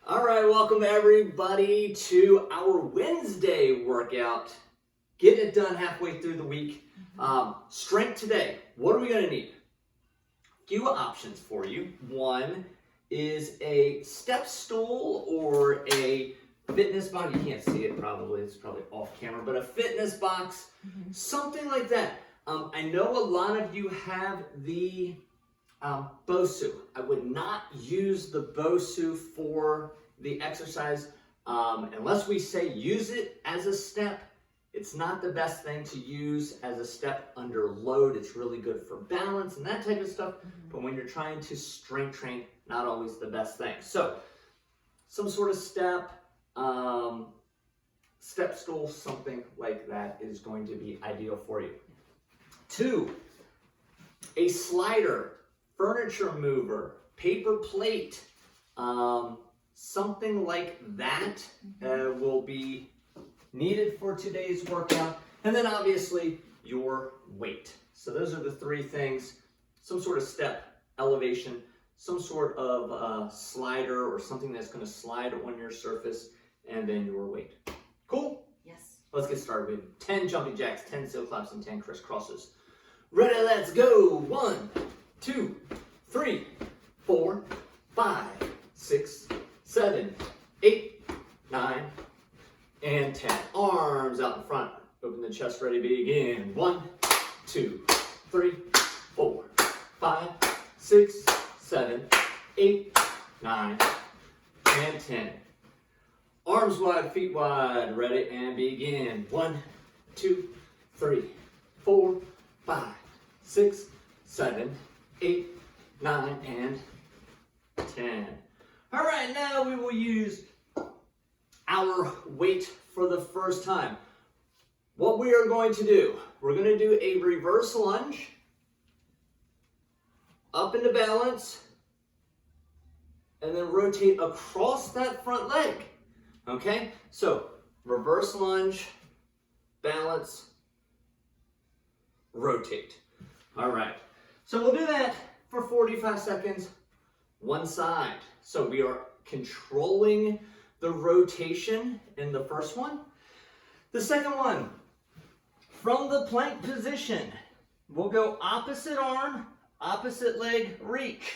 All right, welcome everybody to our Wednesday workout. Getting it done halfway through the week. Strength today. What are we going to need? A few options for you. One is a step stool or a fitness box. You can't see it probably. It's probably off camera, but a fitness box, something like that. I know a lot of you have the BOSU. I would not use the BOSU for the exercise unless we say use it as a step. It's not the best thing to use as a step under load. It's really good for balance and that type of stuff. But when you're trying to strength train, not always the best thing. So some sort of step stool, something like that is going to be ideal for you. 2, a slider, furniture mover, paper plate, something like that will be needed for today's workout. And then obviously your weight. So those are the 3 things: some sort of step, elevation, some sort of slider or something that's going to slide on your surface, and then your weight. Cool? Yes. Let's get started with 10 jumping jacks, 10 heel claps, and 10 crisscrosses. Ready, let's go. 1, 2, 3, 4, 5, 6, 7, 8, 9, and 10. Arms out in front. Open the chest, ready, begin. 1, 2, 3, 4, 5, 6, 7, 8, 9, and 10. Arms wide, feet wide, ready, and begin. 1, 2, 3, 4, 5, 6, 7, 8, 9, and 10. All right, now we will use our weight for the first time. What we are going to do, we're going to do a reverse lunge, up into balance, and then rotate across that front leg. Okay, so reverse lunge, balance, rotate. All right, so we'll do that for 45 seconds, one side. So we are controlling the rotation in the first one. The second one, from the plank position, we'll go opposite arm, opposite leg, reach.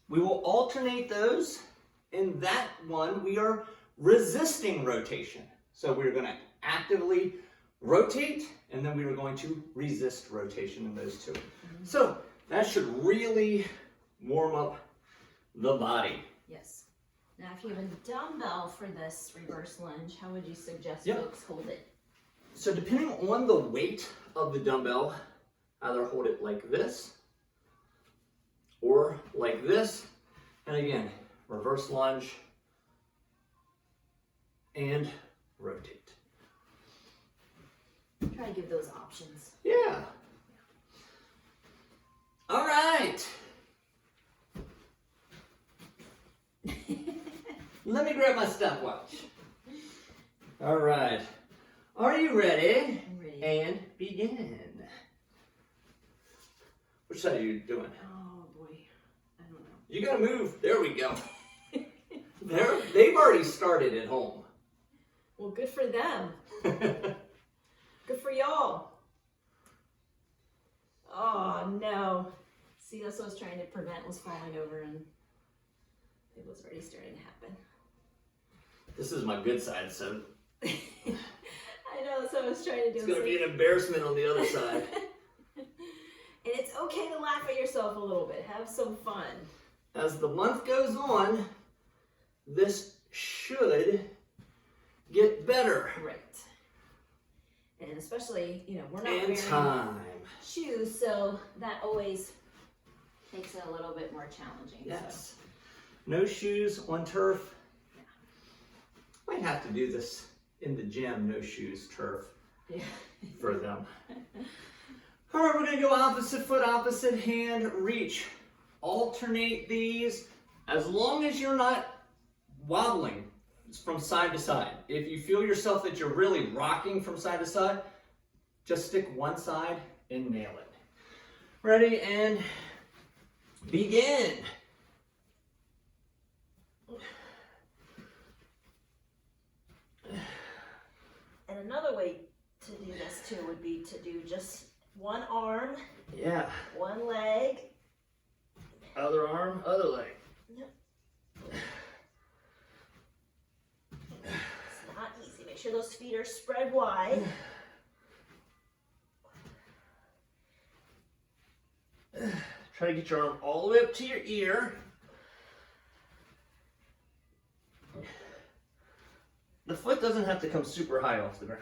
We will alternate those. In that one, we are resisting rotation. So we're going to actively rotate, and then we are going to resist rotation in those 2. So that should really warm up the body. Yes. Now, if you have a dumbbell for this reverse lunge, how would you suggest folks hold it? So depending on the weight of the dumbbell, either hold it like this or like this. And again, reverse lunge and rotate. Try to give those options. Yeah. All right. Let me grab my stopwatch. All right. Are you ready? I'm ready. And begin. Which side are you doing? Oh boy, I don't know. You gotta move. There we go. They've already started at home. Well, good for them. Good for y'all. Oh no. See, that's what I was trying to prevent, was falling over, and it was already starting to happen. This is my good side, so I know, that's what I was trying to do. it's gonna be an embarrassment on the other side. And it's okay to laugh at yourself a little bit. Have some fun. As the month goes on, this should get better. Right. And especially, we're not And wearing time. shoes, so that always makes it a little bit more challenging. Yes. So. No shoes on turf. Might have to do this in the gym, no shoes, turf, for them. All right, we're gonna go opposite foot, opposite hand, reach. Alternate these as long as you're not wobbling from side to side. If you feel yourself that you're really rocking from side to side, just stick one side and nail it. Ready, and begin. And another way to do this too would be to do just one arm, Yeah. one leg. Other arm, other leg. Yep. It's not easy. Make sure those feet are spread wide. Try to get your arm all the way up to your ear. The foot doesn't have to come super high off the ground.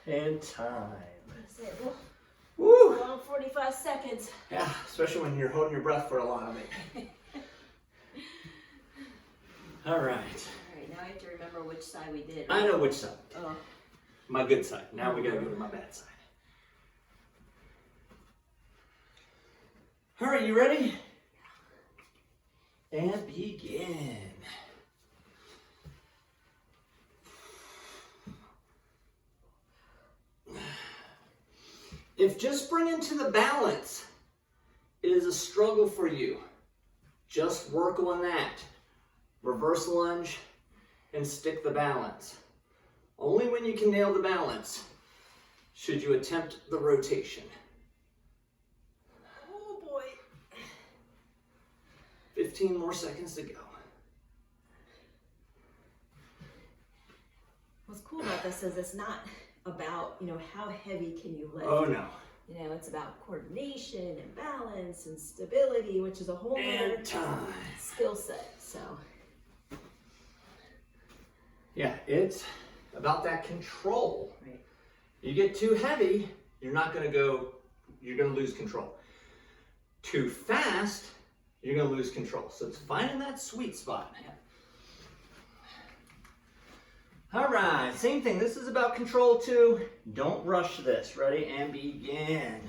And time. That's it. Well, Woo! long 45 seconds. Yeah, especially when you're holding your breath for a lot of it. All right. All right, now I have to remember which side we did. I know which side. Oh. My good side. Now we gotta go to my bad side. All right, you ready? And begin. If just bringing to the balance is a struggle for you, just work on that. Reverse lunge and stick the balance. Only when you can nail the balance should you attempt the rotation. Oh boy. 15 more seconds to go. What's cool about this is it's not about, how heavy can you lift. Oh no. It's about coordination and balance and stability, which is a whole other And time. skill set. So Yeah, it's about that control. right. You get too heavy, you're going to lose control. Too fast, you're going to lose control. So it's finding that sweet spot. Yeah. All right, same thing. This is about control too. Don't rush this. Ready and begin.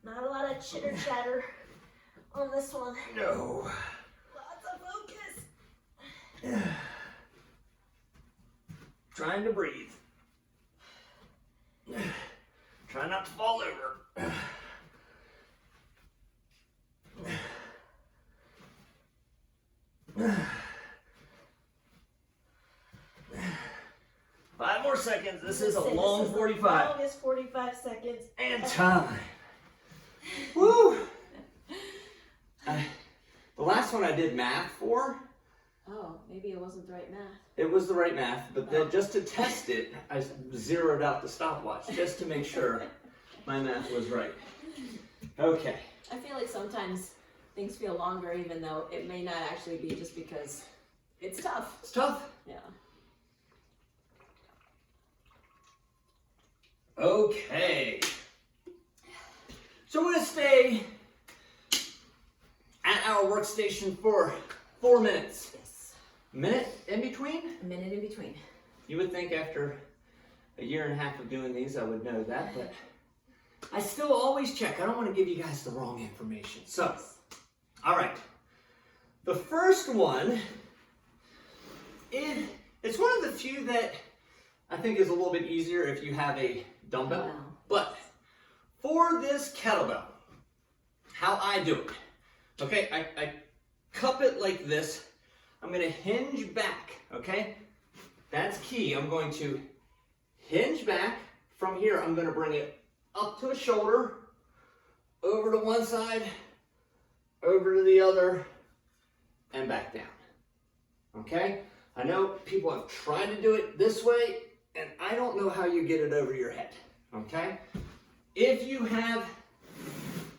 Not a lot of chitter chatter on this one. No. Lots of focus. Trying to breathe. Try not to fall over. 5 more seconds. This is a long 45. Longest 45 seconds. And time. Woo! The last one I did math for, Oh, maybe it wasn't the right math. it was the right math, but then just to test it, I zeroed out the stopwatch just to make sure my math was right. Okay. I feel like sometimes things feel longer even though it may not actually be just because it's tough. It's tough. Yeah. Okay. So we're going to stay at our workstation for 4 minutes. Yes. Minute in between? A minute in between. You would think after a year and a half of doing these I would know that, but I still always check. I don't want to give you guys the wrong information. So, all right. The first one, it's one of the few that I think is a little bit easier if you have a dumbbell. Wow. But for this kettlebell, how I do it, okay, I cup it like this. I'm going to hinge back, okay? That's key. I'm going to hinge back. From here, I'm going to bring it up to a shoulder, over to one side, over to the other, and back down, okay? I know people have tried to do it this way, and I don't know how you get it over your head, okay? If you have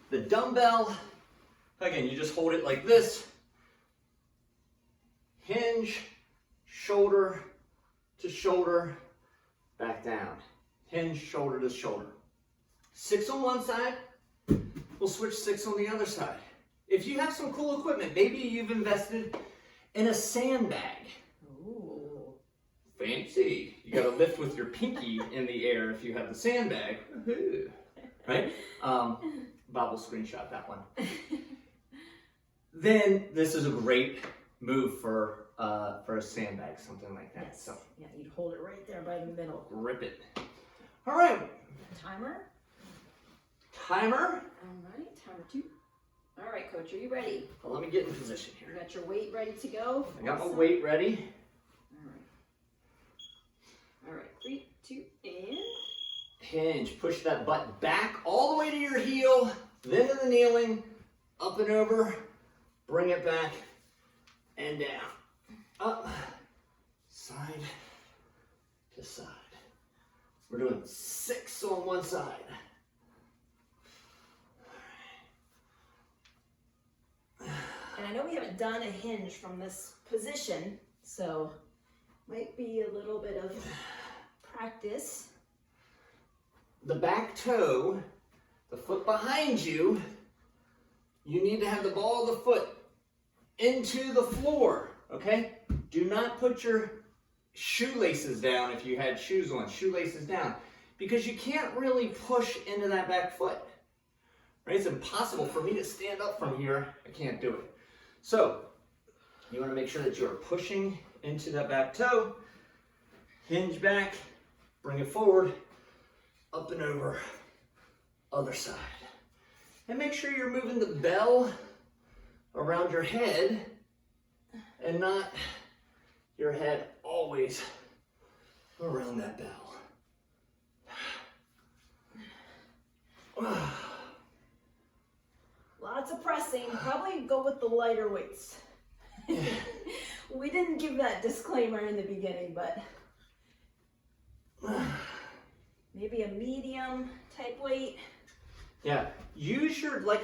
the dumbbell, again, you just hold it like this, hinge, shoulder to shoulder, back down. Hinge, shoulder to shoulder. 6 on one side, we'll switch 6 on the other side. If you have some cool equipment, maybe you've invested in a sandbag. Ooh. Fancy. You gotta lift with your pinky in the air if you have the sandbag. Woohoo. Right? Bob will screenshot that one. Then this is a great move for for a sandbag, something like that. Yes. So Yeah, you'd hold it right there by the middle. grip it. All right. Timer. Timer. All right, timer 2. All right, coach, are you ready? Well, let me get in position You here. got your weight ready to go? I got my Awesome. weight ready. All right, 3, 2, and Hinge. Push that butt back all the way to your heel, then to the kneeling, up and over. Bring it back and down. Up, side to side. We're doing 6 on one side. And I know we haven't done a hinge from this position, so might be a little bit of practice. The back toe, the foot behind you, you need to have the ball of the foot into the floor, okay? Do not put your shoelaces down if you had shoes on, shoelaces down, because you can't really push into that back foot, right? It's impossible for me to stand up from here. I can't do it. So you want to make sure that you're pushing into that back toe, hinge back, bring it forward, up and over, other side. And make sure you're moving the bell around your head and not your head always around that bell. Lots of pressing. Probably go with the lighter weights. We didn't give that disclaimer in the beginning, but maybe a medium type weight. Yeah, use your, like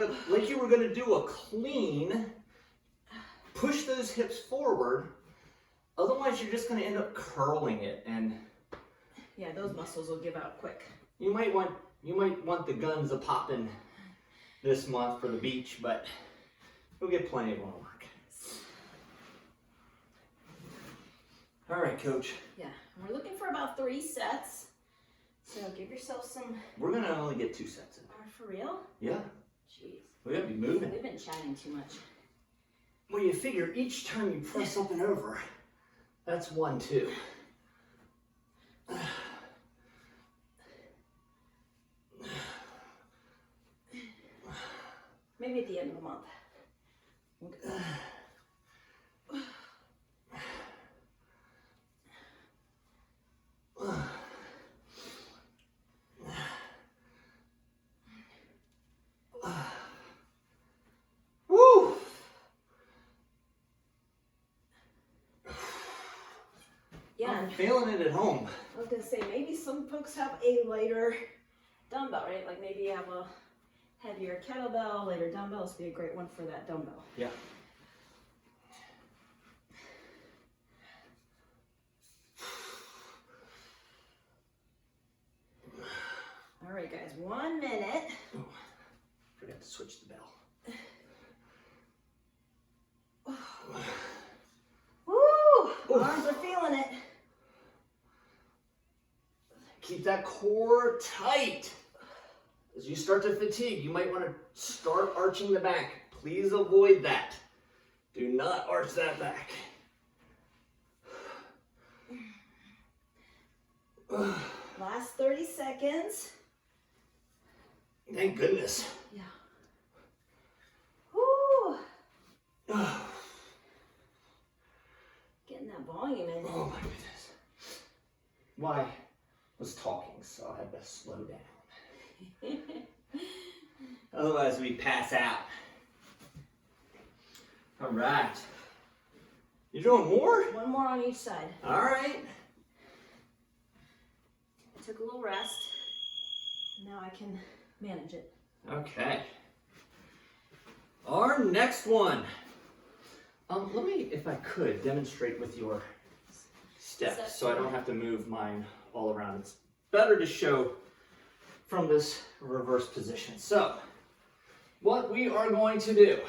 you were gonna do a clean, push those hips forward, otherwise you're just gonna end up curling it, and yeah, those muscles will give out quick. you might want the guns a popping this month for the beach, but you'll get plenty of work. All right, coach. Yeah, we're looking for about 3 sets. So give yourself some. We're gonna only get 2 sets in. For real? Yeah, Jeez. we gotta be moving. We've been chatting too much. Well, you figure each time you press something over, that's 1, 2. Maybe at the end of the month. Okay. Woo! Yeah, I'm feeling it at home. I was gonna say maybe some folks have a lighter dumbbell, right? Like maybe you have a heavier kettlebell, lighter dumbbells would be a great one for that dumbbell. Yeah. All right, guys, 1 minute. Oh, forgot to switch the bell. Woo! Arms are feeling it. Keep that core tight. As you start to fatigue, you might want to start arching the back. Please avoid that. Do not arch that back. Last 30 seconds. Thank goodness. Yeah. Woo! Getting that volume in. Oh my goodness. Why? I was talking, so I had to slow down. Otherwise we pass out. All right. You doing more? 1 more on each side. All right. I took a little rest. Now I can manage it. Okay. Our next one. Let me, if I could, demonstrate with your steps so I don't have to move mine all around. It's better to show from this reverse position. So, what we are going to do,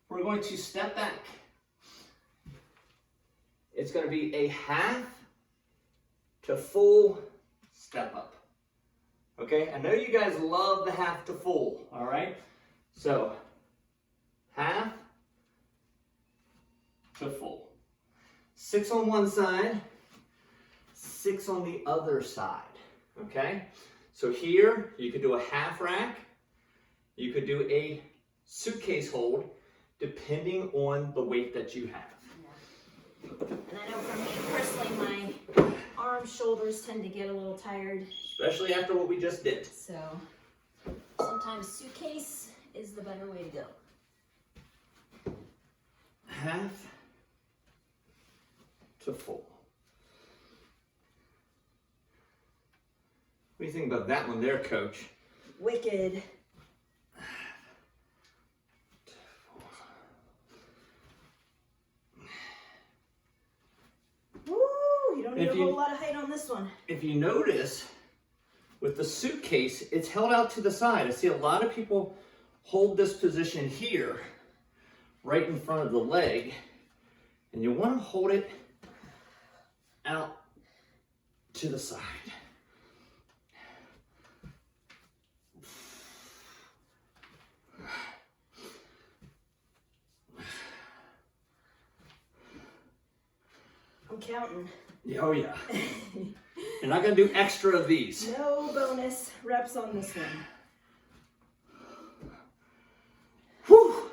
we're going to step back. It's going to be a half to full step up. Okay, I know you guys love the half to full, all right? So, half to full. 6 on one side, 6 on the other side, okay? So here, you could do a half rack, you could do a suitcase hold, depending on the weight that you have. Yeah. And I know for me personally, my arms, shoulders tend to get a little tired. Especially after what we just did. So sometimes suitcase is the better way to go. Half to full. What do you think about that one there, Coach? Wicked. Woo! You don't need a whole lot of height on this one. If you notice, with the suitcase, it's held out to the side. I see a lot of people hold this position here, right in front of the leg, and you want to hold it out to the side. I'm counting. Oh yeah. You're not going to do extra of these. No bonus reps on this one. Whew.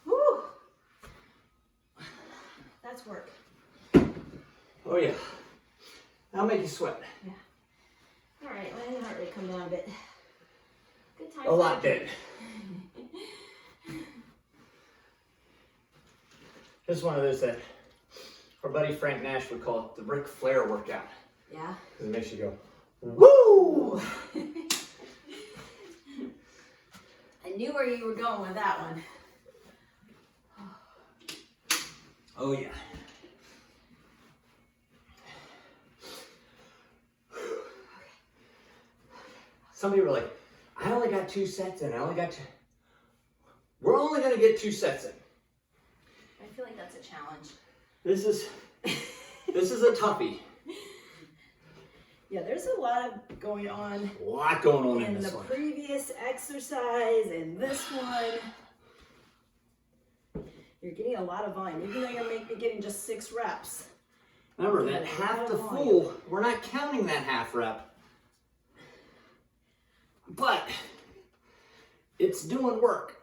Whew. That's work. Oh yeah. That'll make you sweat. Yeah. All right, let the heart rate come down a bit. Good time. A lot bit. This is one of those that our buddy Frank Nash would call it the Ric Flair workout. Yeah. Because it makes you go, woo! I knew where you were going with that one. Oh yeah. Some people are like, I only got 2 sets in. I only got 2. We're only going to get 2 sets in. I feel like that's a challenge. This is a toughie. Yeah, there's a lot of going on. A lot going on in the this one. previous exercise and this one. You're getting a lot of volume, even though you're maybe getting just 6 reps. Remember that half to full, we're not counting that half rep. But it's doing work.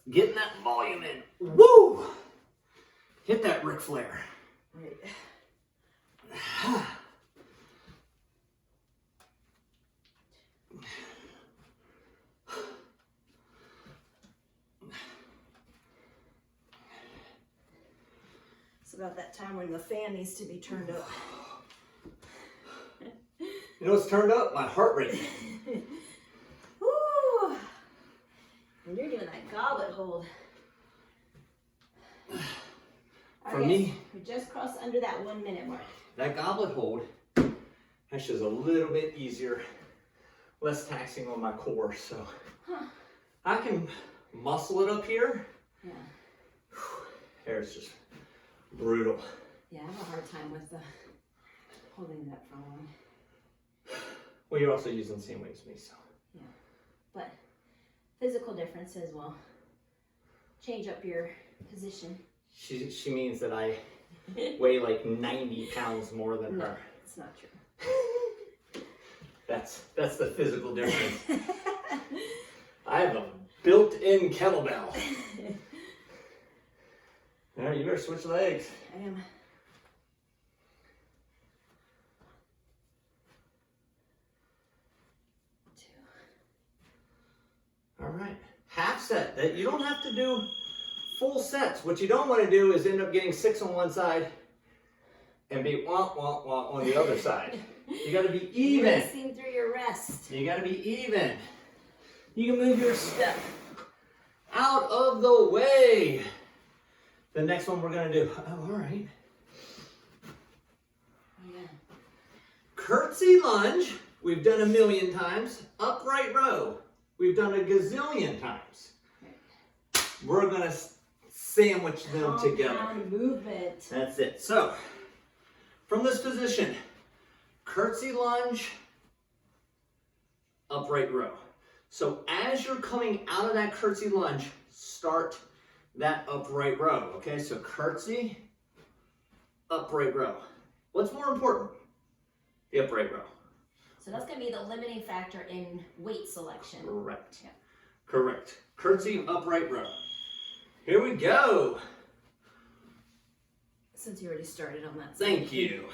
Getting that volume in. Woo! Hit that Ric Flair. Right. It's about that time when the fan needs to be turned up. You know what's turned up? My heart rate. Woo! And you're doing that goblet hold. For me, we just crossed under that 1 minute mark. that goblet hold, that's just a little bit easier, less taxing on my core. So I can muscle it up here. Yeah. Hair's just brutal. Yeah, I have a hard time with holding that for long. Well, you're also using the same weight as me, so. Yeah, but physical differences will change up your position. She means that I weigh like 90 pounds more than her. It's not true. That's the physical difference. I have a built-in kettlebell. All right, you better switch legs. I am. All right, half set. That you don't have to do full sets. What you don't want to do is end up getting 6 on one side and be wah, wah, wah on the other side. You got to be even. Racing through your rest. You got to be even. You can move your step out of the way. The next one we're going to do. Oh, all right. Yeah. Curtsy lunge. We've done 1,000,000 times. Upright row. We've done a gazillion times. We're going to sandwich them together. Compound movement. That's it. So, from this position, curtsy lunge, upright row. So as you're coming out of that curtsy lunge, start that upright row, okay? So curtsy, upright row. What's more important? The upright row. So that's going to be the limiting factor in weight selection. Correct. Yeah. Correct. Curtsy, upright row. Here we go. Since you already started on that side. Thank you.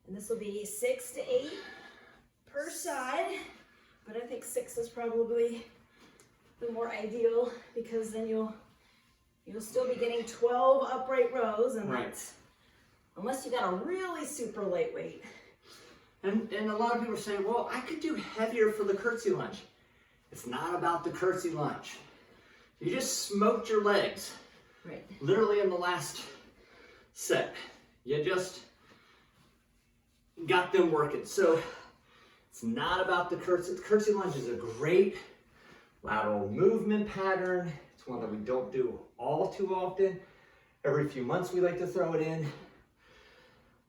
And this will be 6 to 8 per side, but I think 6 is probably the more ideal because then you'll still be getting 12 upright rows, and Right. that's unless you got a really super lightweight. And a lot of people say, well, I could do heavier for the curtsy lunge. It's not about the curtsy lunge. You just smoked your legs. Right. Literally in the last set. You just got them working. So it's not about the curtsy. The curtsy lunge is a great lateral movement pattern. It's one that we don't do all too often. Every few months we like to throw it in.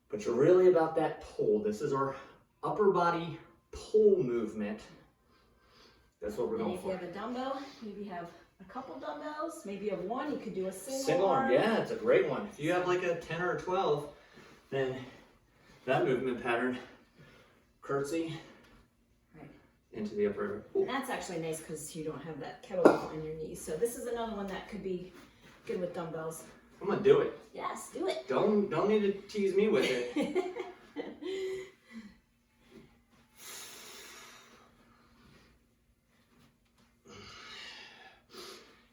But you're really about that pull. This is our upper body pull movement. That's what we're And going if for. you have a dumbbell, maybe have a couple dumbbells. Maybe you have one, you could do a single, Single arm, arm. yeah, it's a great one. If you have like a 10 or a 12, then that movement pattern, curtsy, Right. into the upper. And that's actually nice because you don't have that kettlebell on your knees. So this is another one that could be good with dumbbells. I'm gonna do it. Yes, do it. Don't need to tease me with it.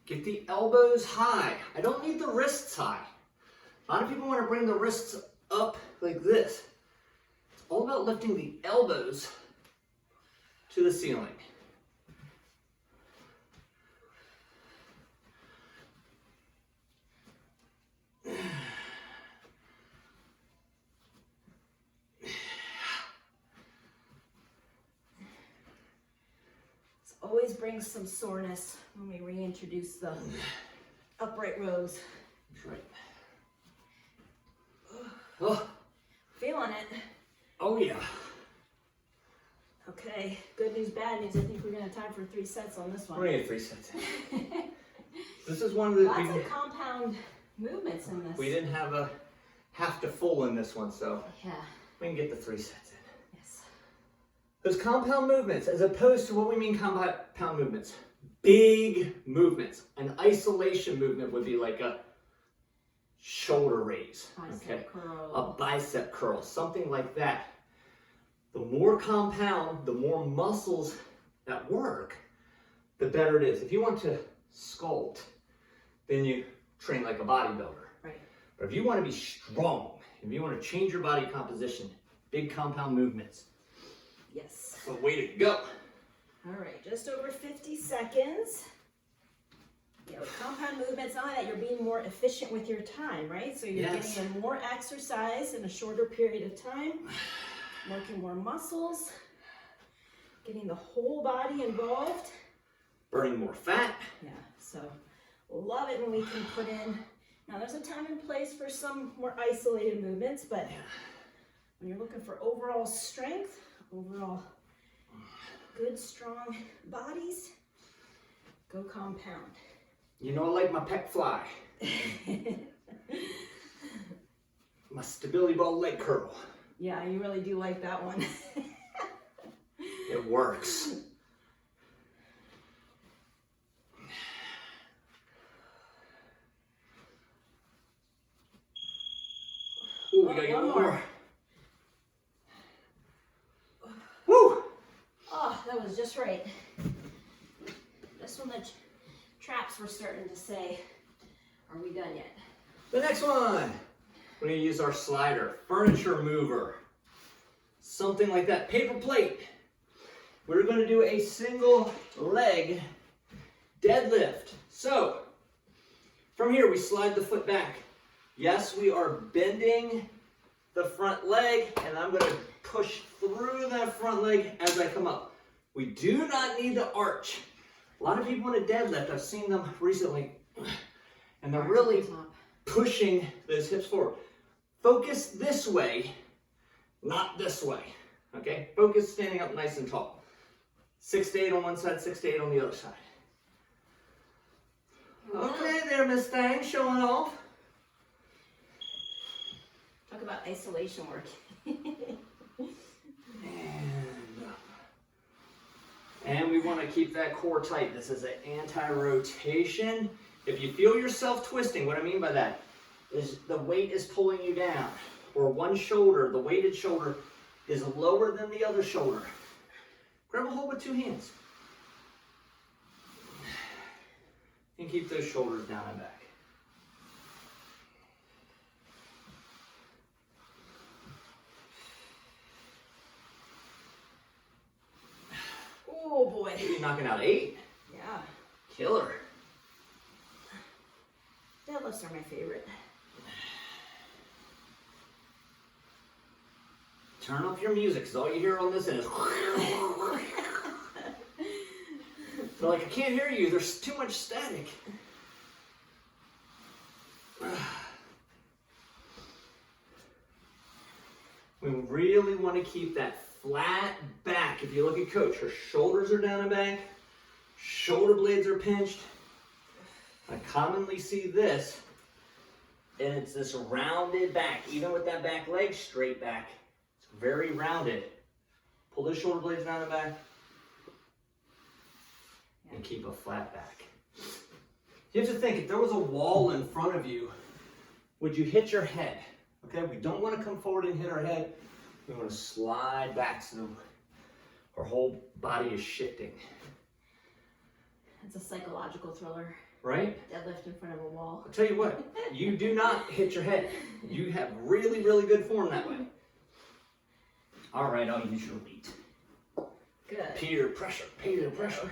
Get the elbows high. I don't need the wrists high. A lot of people want to bring the wrists up like this. It's all about lifting the elbows to the ceiling. Always brings some soreness when we reintroduce the upright rows. That's right. Oh, Feeling it. oh yeah. Okay, good news, bad news. I think we're gonna have time for 3 sets on this one. We're gonna get 3 sets in. This is one of the Lots of compound movements in this. we didn't have a half to full in this one, so Yeah, we can get the 3 sets in. yes. Those compound movements, as opposed to what we mean compound movements, big movements. An isolation movement would be like a shoulder raise, Bicep curl. a bicep curl, something like that. The more compound, the more muscles at work, the better it is. If you want to sculpt, then you train like a bodybuilder. Right. But if you want to be strong, if you want to change your body composition, big compound movements. Yes. The way to go. All right, just over 50 seconds. Yeah, with compound movements, not only that, you're being more efficient with your time, right? So you're Yes. getting in more exercise in a shorter period of time, working more muscles, getting the whole body involved. Burning more fat. Yeah, so love it when we can put in, now there's a time and place for some more isolated movements, but when you're looking for overall strength, overall good, strong bodies, go compound. You know, I like my pec fly. My stability ball leg curl. Yeah, you really do like that one. It works. Ooh, we gotta get One one more. more. Woo! Oh, that was just right. This one, the traps were starting to say, are we done yet? The next one. We're gonna use our slider, furniture mover, something like that. Paper plate. We're gonna do a single leg deadlift. So, from here we slide the foot back. Yes, we are bending the front leg, and I'm gonna push through that front leg as I come up. We do not need to arch. A lot of people in a deadlift, I've seen them recently, and they're really pushing those hips forward. Focus this way, not this way. Okay? Focus standing up nice and tall. 6 to 8 on one side, 6 to 8 on the other side. Okay there, Miss Thang, showing off. Talk about isolation work. And we want to keep that core tight. This is an anti-rotation. If you feel yourself twisting, what I mean by that is the weight is pulling you down, or one shoulder, the weighted shoulder, is lower than the other shoulder. Grab a hold with 2 hands. And keep those shoulders down and back. Oh boy. You're knocking out 8. Yeah. Killer. Deadlifts are my favorite. Turn off your music, because all you hear on this end is... They're like, I can't hear you. There's too much static. We really want to keep that flat back. If you look at Coach, her shoulders are down and back. Shoulder blades are pinched. I commonly see this, and it's this rounded back. Even with that back leg straight back, it's very rounded. Pull those shoulder blades down and back. And keep a flat back. You have to think, if there was a wall in front of you, would you hit your head? Okay, we don't want to come forward and hit our head. We want to slide back so our whole body is shifting. It's a psychological thriller. Right? Deadlift in front of a wall. I'll tell you what, you do not hit your head. You have really, really good form that way. All right, I'll use your weight. Good. Peer pressure, peer pressure.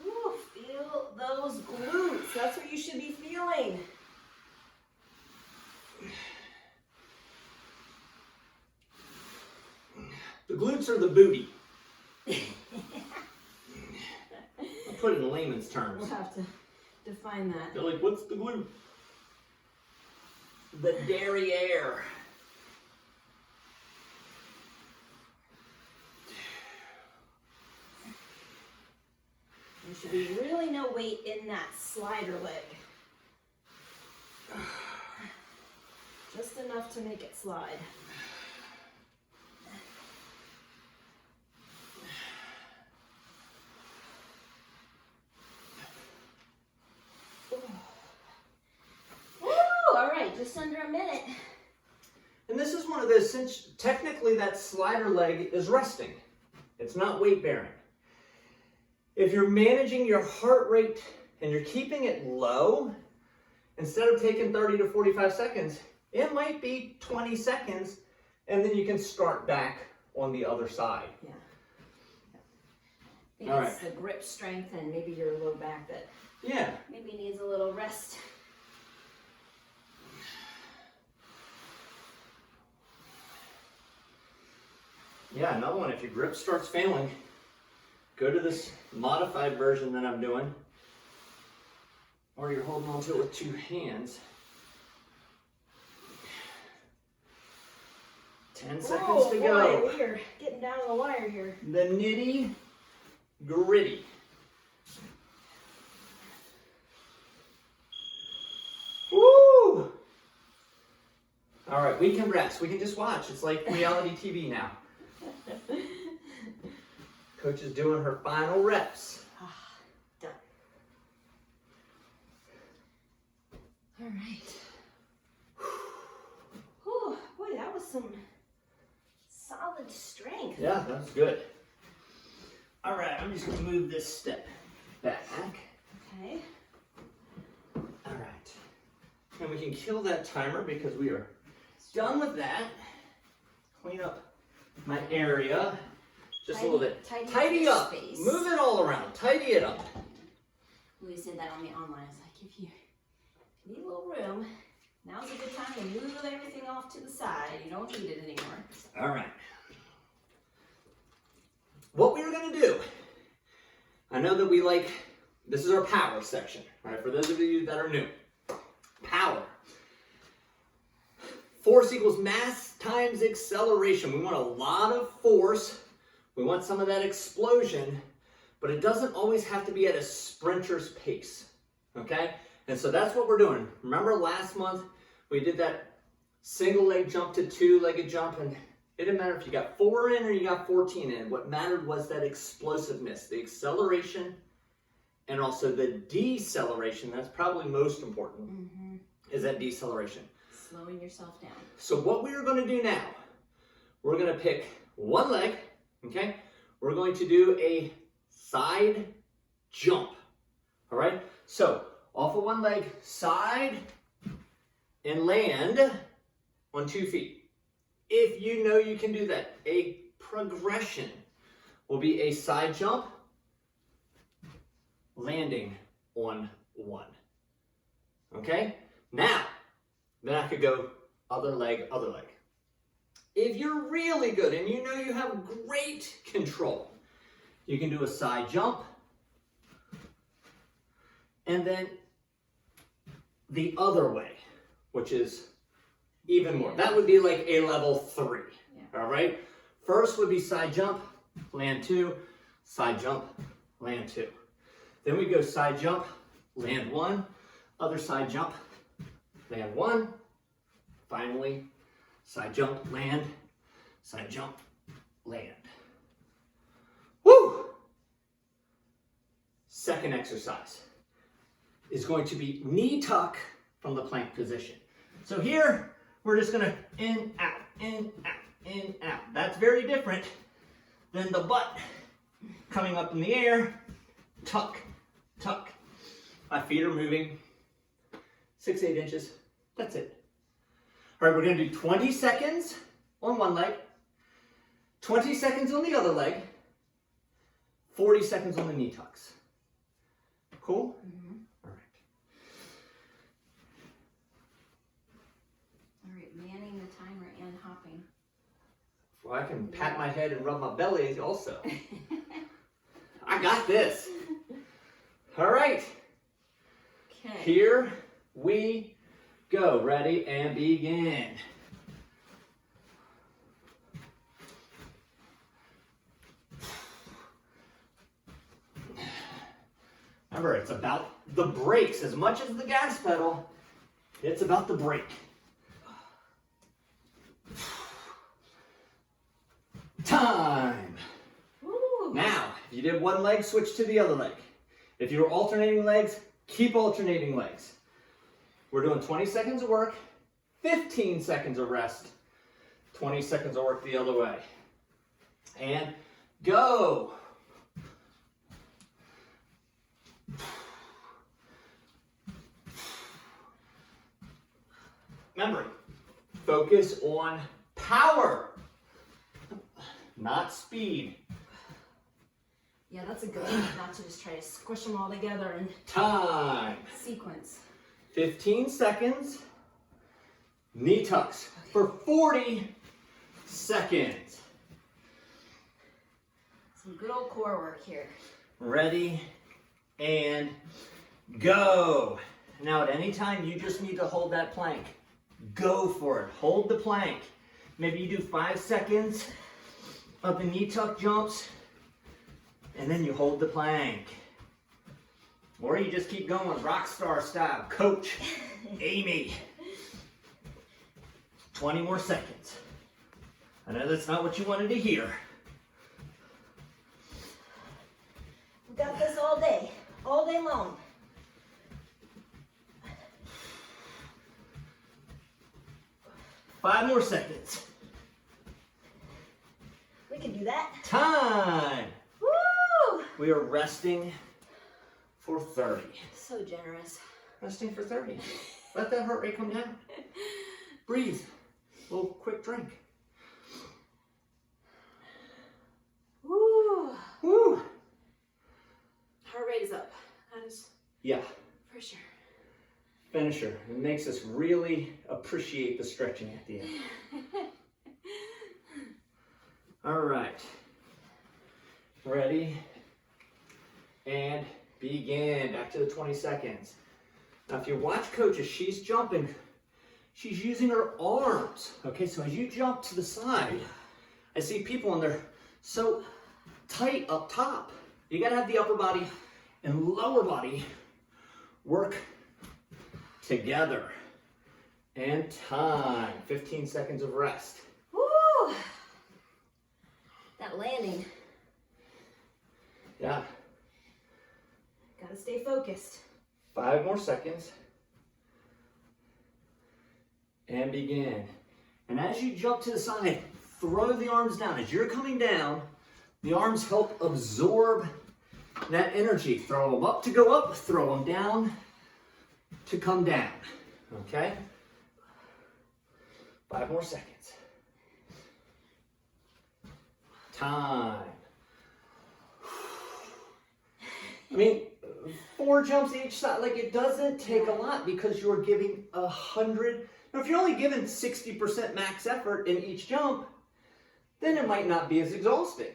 Ooh, feel those glutes. That's what you should be feeling. The glutes are the booty. I'll put it in layman's terms. We'll have to define that. They're like, what's the glute? The derriere. There should be really no weight in that slider leg. Just enough to make it slide. All right, just under a minute. And this is one of those, since technically that slider leg is resting. It's not weight bearing. If you're managing your heart rate and you're keeping it low, instead of taking 30 to 45 seconds, it might be 20 seconds, and then you can start back on the other side. Yeah. I think it's the grip strength and maybe your low back that maybe needs a little rest. Yeah, another one, if your grip starts failing, go to this modified version that I'm doing, or you're holding onto it with 2 hands. 10 seconds to go. We are getting down to the wire here. The nitty gritty. Woo! All right, we can rest. We can just watch. It's like reality TV now. Coach is doing her final reps. Done. All right. Whew, boy, that was some solid strength. Yeah, that's good. All right, I'm just gonna move this step back. Okay. All right. And we can kill that timer because we are done with that. Clean up my area. Just a little bit. Tidy up. space. Move it all around. Tidy it up. We said that on the online. It's like, if you need a little room, now's a good time to move everything off to the side. You don't need it anymore. All right. What we're going to do, I know that we like, this is our power section, right? For those of you that are new. Power. Force equals mass times acceleration. We want a lot of force. We want some of that explosion, but it doesn't always have to be at a sprinter's pace, okay? And so that's what we're doing. Remember last month we did that single leg jump to two-legged jump, and it didn't matter if you got 4 in or you got 14 in. What mattered was that explosiveness, the acceleration, and also the deceleration. That's probably most important, is that deceleration. Slowing yourself down. So what we are going to do now, we're going to pick one leg, okay? We're going to do a side jump, all right? So off of one leg, side, and land on 2 feet. If you know you can do that, a progression will be a side jump, landing on 1, okay? Now, then I could go other leg, other leg. If you're really good and you know you have great control, you can do a side jump and then the other way, which is even more. That would be like a level 3, all right? First would be side jump, land 2, side jump, land 2. Then we go side jump, land 1, other side jump, land 1, finally, side jump, land, side jump, land. Woo! Second exercise is going to be knee tuck from the plank position. So here, we're just gonna in, out, in, out, in, out. That's very different than the butt coming up in the air, tuck, tuck. My feet are moving 6, 8 inches. That's it. All right, we're gonna do 20 seconds on one leg, 20 seconds on the other leg, 40 seconds on the knee tucks. Cool? All right, manning the timer and hopping. Well, I can pat my head and rub my belly also. I got this. All right. Okay. Here we go. Ready and begin. Remember, it's about the brakes. As much as the gas pedal, it's about the brake. Time. Woo. Now, if you did one leg, switch to the other leg. If you're alternating legs, keep alternating legs. We're doing 20 seconds of work, 15 seconds of rest, 20 seconds of work the other way. And go. Remember, focus on power, not speed. Yeah, that's a good one, not to just try to squish them all together and Time. sequence. 15 seconds. Knee tucks for 40 seconds. Some good old core work here. Ready and go. Now at any time you just need to hold that plank. Go for it. Hold the plank. Maybe you do 5 seconds of the knee tuck jumps and then you hold the plank. Or you just keep going rock star style. Coach Amy. 20 more seconds. I know that's not what you wanted to hear. We got this all day long. Five more seconds. We can do that. Time. Woo! We are resting for 30. So generous. Resting for 30. Let that heart rate come down. Breathe. A little quick drink. Woo! finisher. It makes us really appreciate the stretching at the end. All right. Ready? And begin. Back to the 20 seconds. Now, if you watch Coach, as she's jumping, she's using her arms. Okay, so as you jump to the side, I see people and they're so tight up top. You gotta have the upper body and lower body work together. And time. 15 seconds of rest. Woo! That landing. Yeah. Gotta stay focused. 5 more seconds. And begin. And as you jump to the side, throw the arms down. As you're coming down, the arms help absorb that energy. Throw them up to go up, throw them down to come down. Okay? 5 more seconds. Time. I mean, 4 jumps each side, like it doesn't take a lot because you're giving 100. Now, if you're only giving 60% max effort in each jump, then it might not be as exhausting.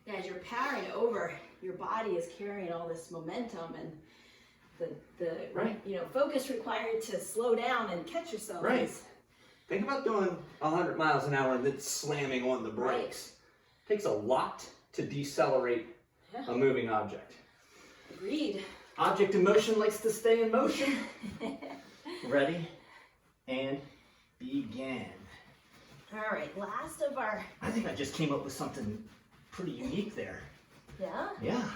Yeah, as you're powering over, your body is carrying all this momentum and the Right. focus required to slow down and catch yourself. Right. Think about doing 100 miles an hour and then slamming on the brakes. It takes a lot to decelerate a moving object. Agreed. Object in motion likes to stay in motion. Ready? And begin. All right, last of our... I think I just came up with something pretty unique there. Yeah? Yeah.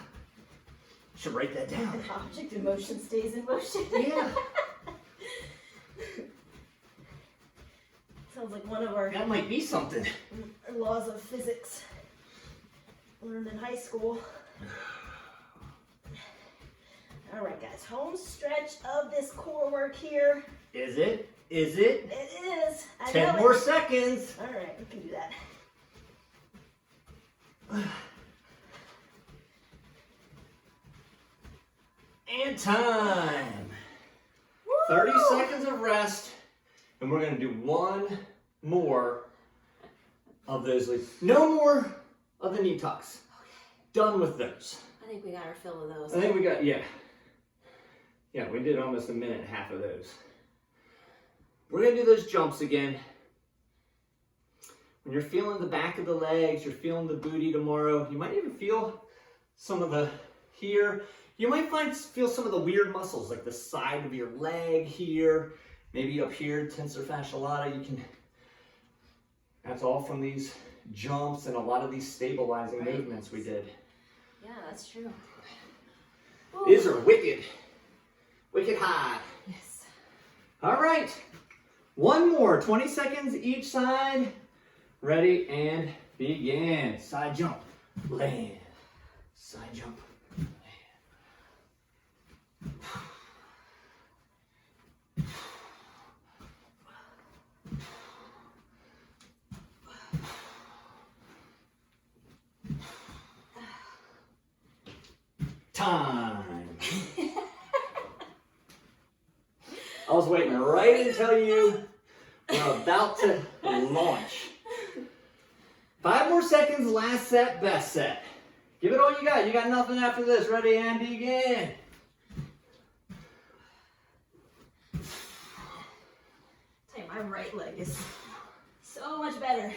Should write that down. Object in motion stays in motion. Yeah. Sounds like one of our That might be something. laws of physics learned in high school. All right, guys, home stretch of this core work here. Is it? Is it? It is. I 10 know more it. seconds. All right, we can do that. And time. Woo! 30 seconds of rest. And we're going to do one more of those leaps. No more of the knee tucks. Done with those. I think we got our fill of those. I think we got, yeah. Yeah, we did almost a minute and a half of those. We're going to do those jumps again. When you're feeling the back of the legs, you're feeling the booty tomorrow, you might even feel some of the here. You might feel some of the weird muscles, like the side of your leg here, maybe up here, tensor fasciae lata. That's all from these jumps and a lot of these stabilizing movements we did. Yeah, that's true. These are wicked high. Yes. All right, one more, 20 seconds each side. Ready and begin. Side jump, land. Side jump, land. Time. I was waiting right until you were about to launch. 5 more seconds, last set, best set. Give it all you got. You got nothing after this. Ready and begin. Tell you, my right leg is so much better.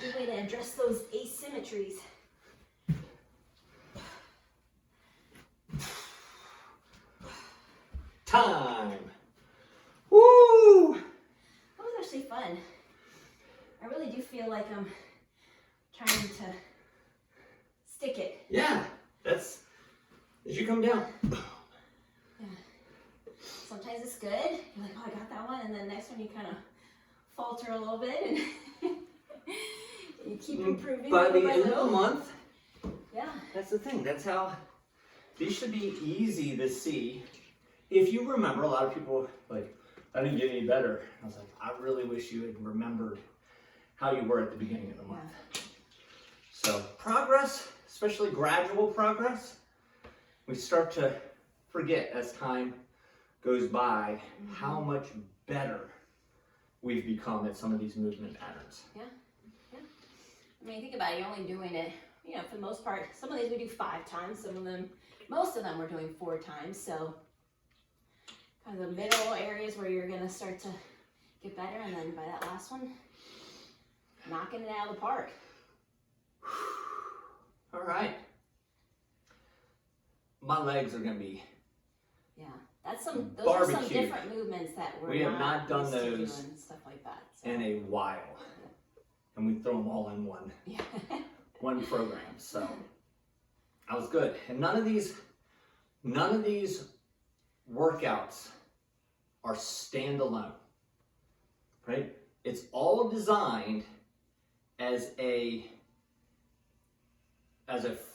Good way to address those asymmetries. Time. Woo! That was actually fun. I really do feel like I'm trying to stick it. Yeah, that's as you come down. Yeah. Sometimes it's good. You're like, oh, I got that one. And then next one you kind of falter a little bit and you keep improving. By the little end of little. the month, Yeah. that's the thing. That's how these should be easy to see. If you remember, a lot of people like, I didn't get any better. I was like, I really wish you had remembered how you were at the beginning of the month. So progress, especially gradual progress, we start to forget as time goes by how much better we've become at some of these movement patterns. Yeah. I mean, think about it, you're only doing it, you know, for the most part, some of these we do 5 times, most of them we're doing 4 times, so kind of the middle areas where you're gonna start to get better, and then by that last one, knocking it out of the park. All right. My legs are gonna be Those are some barbecued. different movements that We have not done used to those doing, stuff like that. So. in a while, and we throw them all in one program. So that was good. And none of these workouts are standalone, right? It's all designed as a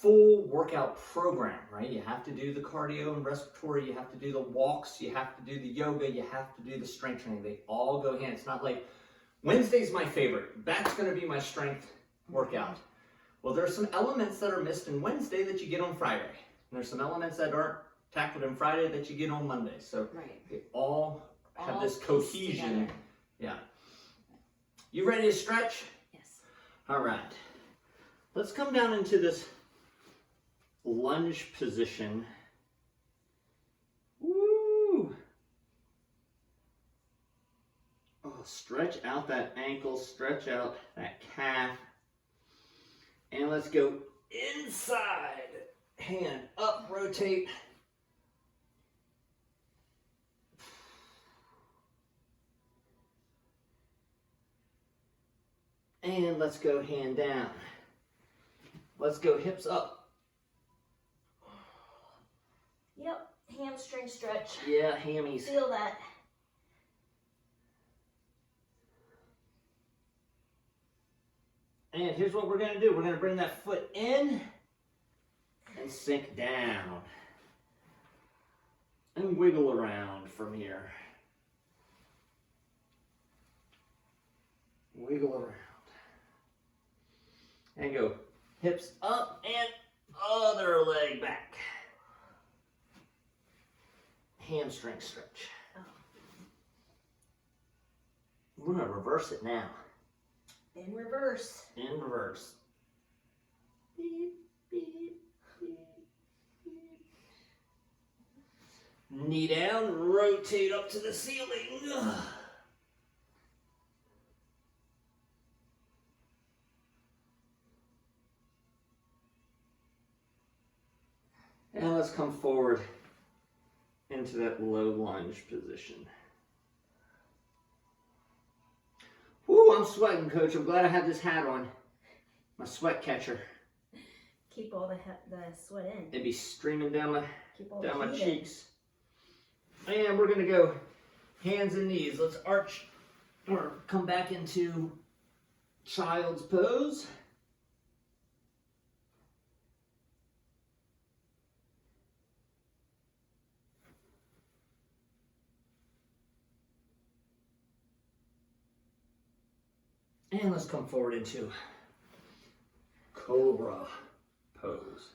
full workout program, right? You have to do the cardio and respiratory, you have to do the walks, you have to do the yoga, you have to do the strength training. They all go hand. It's not like Wednesday's my favorite. That's going to be my strength workout. Well, there's some elements that are missed in Wednesday that you get on Friday. And there's some elements that aren't tackled on Friday that you get on Monday. So they all have this cohesion. Yeah. You ready to stretch? Yes. All right. Let's come down into this lunge position. Woo! Oh, stretch out that ankle, stretch out that calf. And let's go inside. Hand up, rotate. And let's go hand down. Let's go hips up. Yep, hamstring stretch. Yeah, hammies. Feel that. And here's what we're going to do. We're going to bring that foot in and sink down. And wiggle around from here. Wiggle around. And go hips up and other leg back. Hamstring stretch. We're going to reverse it now. In reverse. In reverse. Beep, beep, beep, beep. Knee down, rotate up to the ceiling. And let's come forward into that low lunge position. Woo, I'm sweating, Coach. I'm glad I have this hat on. My sweat catcher. Keep all the sweat in. It'd be streaming down my Heat cheeks. And we're gonna go hands and knees. Let's arch or come back into child's pose. And let's come forward into cobra pose.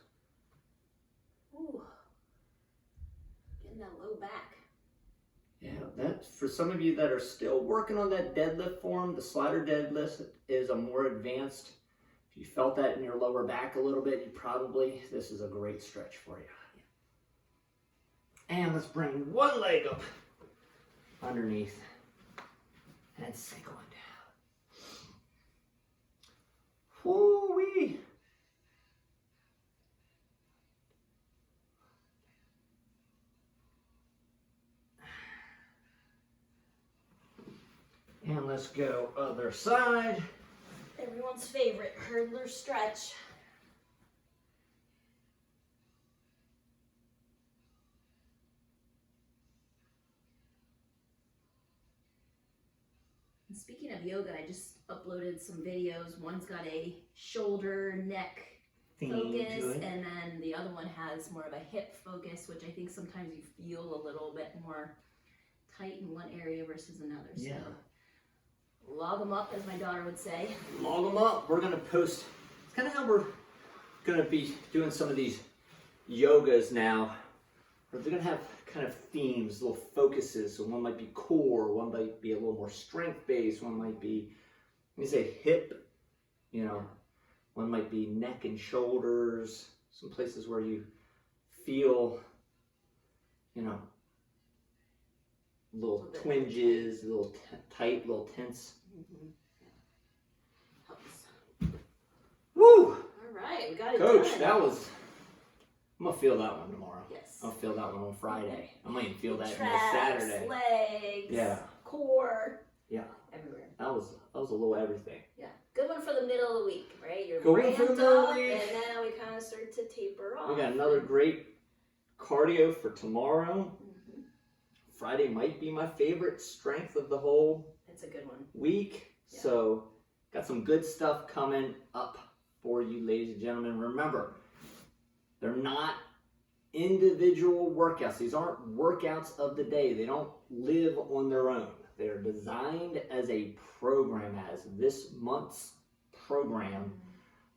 Ooh. Getting that low back. Yeah, that's for some of you that are still working on that deadlift form. The slider deadlift is a more advanced. If you felt that in your lower back a little bit, this is a great stretch for you. And let's bring one leg up underneath and sink on down. Woo-wee. And let's go other side. Everyone's favorite hurdler stretch. And speaking of yoga, I just uploaded some videos. One's got a shoulder, neck focus, and then the other one has more of a hip focus, which I think sometimes you feel a little bit more tight in one area versus another. Yeah. So log them up, as my daughter would say. Log them up. We're going to post. It's kind of how we're going to be doing some of these yogas now, they're going to have kind of themes, little focuses. So one might be core, one might be a little more strength-based, one might be, let me say hip, you know, one might be neck and shoulders, some places where you feel, you know, little twinges, a little tight, a little tense. Helps. Woo! All right, we got it Coach, done. that was, I'm going to feel that one tomorrow. Yes. I'll feel that one on Friday. I might even feel that Traps, Saturday. legs, Yeah. core. Yeah. Everywhere. That was a little everything. Yeah. Good one for the middle of the week, right? You're Good one ramped for the middle of up, the week. and then we kind of start to taper off. We got another great cardio for tomorrow. Mhm. Friday might be my favorite strength of the whole That's a good one. week. Yeah. So, got some good stuff coming up for you, ladies and gentlemen. Remember, they're not individual workouts. These aren't workouts of the day. They don't live on their own. They're designed as a program, as this month's program.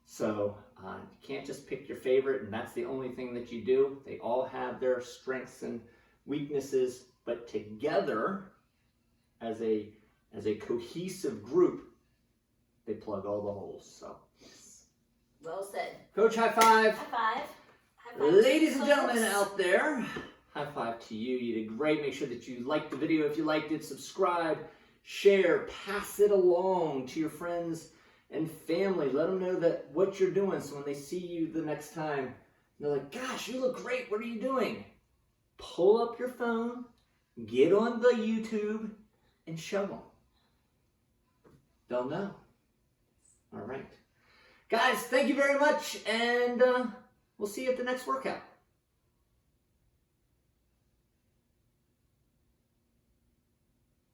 So you can't just pick your favorite and that's the only thing that you do. They all have their strengths and weaknesses, but together as a cohesive group, they plug all the holes. So, Yes. Well said. Coach, high five. High five. High five. Ladies and folks. gentlemen out there, high five to you. You did great. Make sure that you liked the video. If you liked it, subscribe, share, pass it along to your friends and family. Let them know that what you're doing, so when they see you the next time, they're like, gosh, you look great. What are you doing? Pull up your phone, get on the YouTube, and show them. They'll know. All right. Guys, thank you very much, and we'll see you at the next workout.